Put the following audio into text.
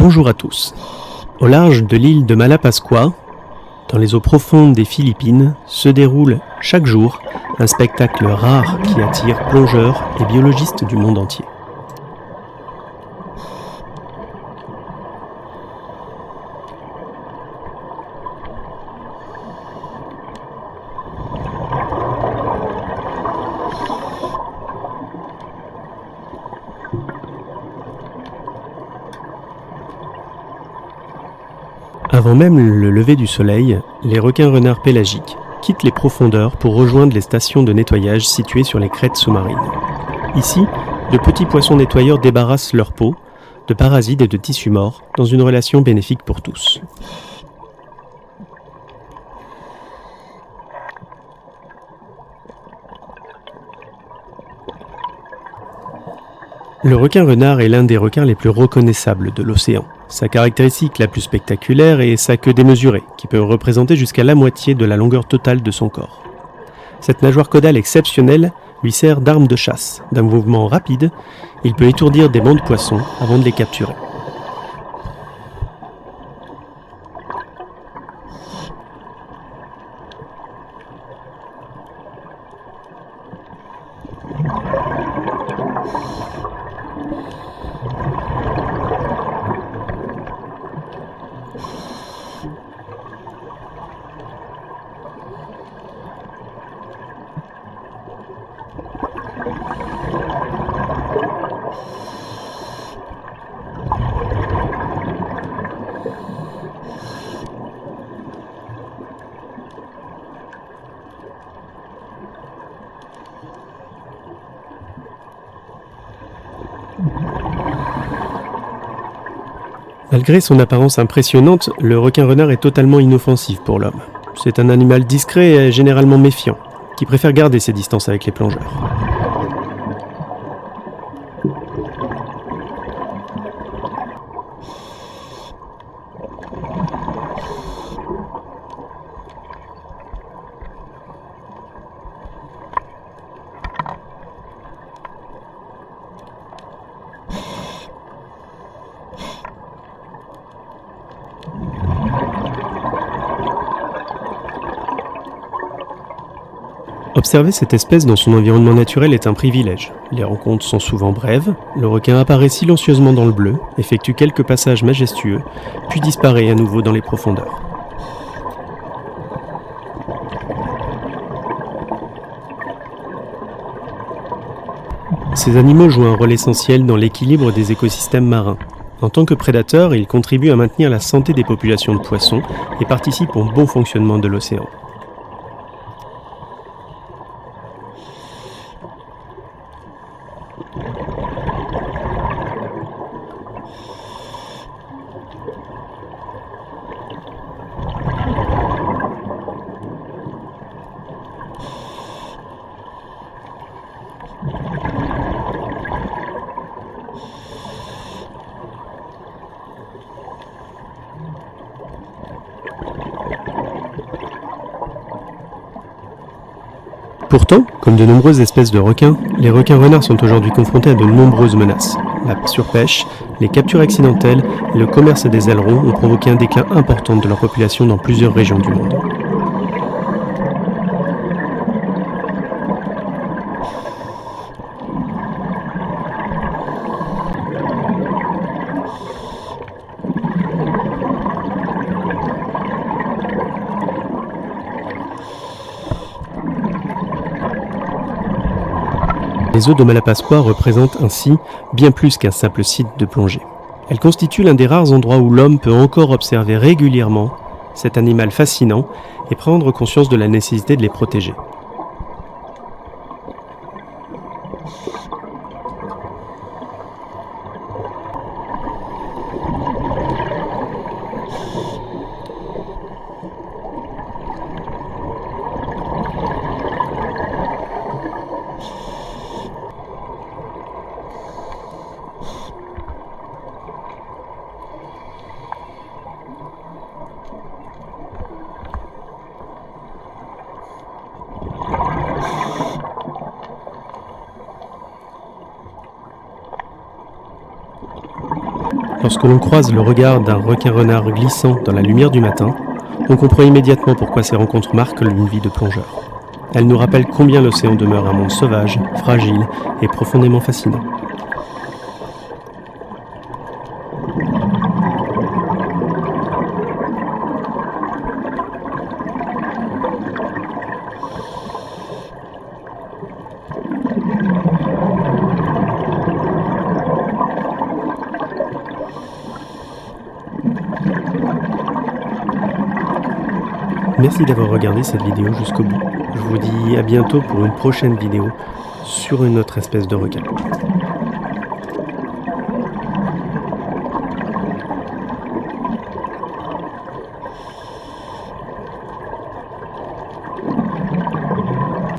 Bonjour à tous. Au large de l'île de Malapascua, dans les eaux profondes des Philippines, se déroule chaque jour un spectacle rare qui attire plongeurs et biologistes du monde entier. Avant même le lever du soleil, les requins-renards pélagiques quittent les profondeurs pour rejoindre les stations de nettoyage situées sur les crêtes sous-marines. Ici, de petits poissons nettoyeurs débarrassent leur peau de parasites et de tissus morts dans une relation bénéfique pour tous. Le requin-renard est l'un des requins les plus reconnaissables de l'océan. Sa caractéristique la plus spectaculaire est sa queue démesurée, qui peut représenter jusqu'à la moitié de la longueur totale de son corps. Cette nageoire caudale exceptionnelle lui sert d'arme de chasse. D'un mouvement rapide, il peut étourdir des bancs de poissons avant de les capturer. Malgré son apparence impressionnante, le requin-renard est totalement inoffensif pour l'homme. C'est un animal discret et généralement méfiant, qui préfère garder ses distances avec les plongeurs. Observer cette espèce dans son environnement naturel est un privilège. Les rencontres sont souvent brèves, le requin apparaît silencieusement dans le bleu, effectue quelques passages majestueux, puis disparaît à nouveau dans les profondeurs. Ces animaux jouent un rôle essentiel dans l'équilibre des écosystèmes marins. En tant que prédateurs, ils contribuent à maintenir la santé des populations de poissons et participent au bon fonctionnement de l'océan. Pourtant, comme de nombreuses espèces de requins, les requins-renards sont aujourd'hui confrontés à de nombreuses menaces. La surpêche, les captures accidentelles et le commerce des ailerons ont provoqué un déclin important de leur population dans plusieurs régions du monde. Les eaux de Malapascua représentent ainsi bien plus qu'un simple site de plongée. Elles constituent l'un des rares endroits où l'homme peut encore observer régulièrement cet animal fascinant et prendre conscience de la nécessité de les protéger. Lorsque l'on croise le regard d'un requin-renard glissant dans la lumière du matin, on comprend immédiatement pourquoi ces rencontres marquent une vie de plongeur. Elles nous rappellent combien l'océan demeure un monde sauvage, fragile et profondément fascinant. Merci d'avoir regardé cette vidéo jusqu'au bout. Je vous dis à bientôt pour une prochaine vidéo sur une autre espèce de requin.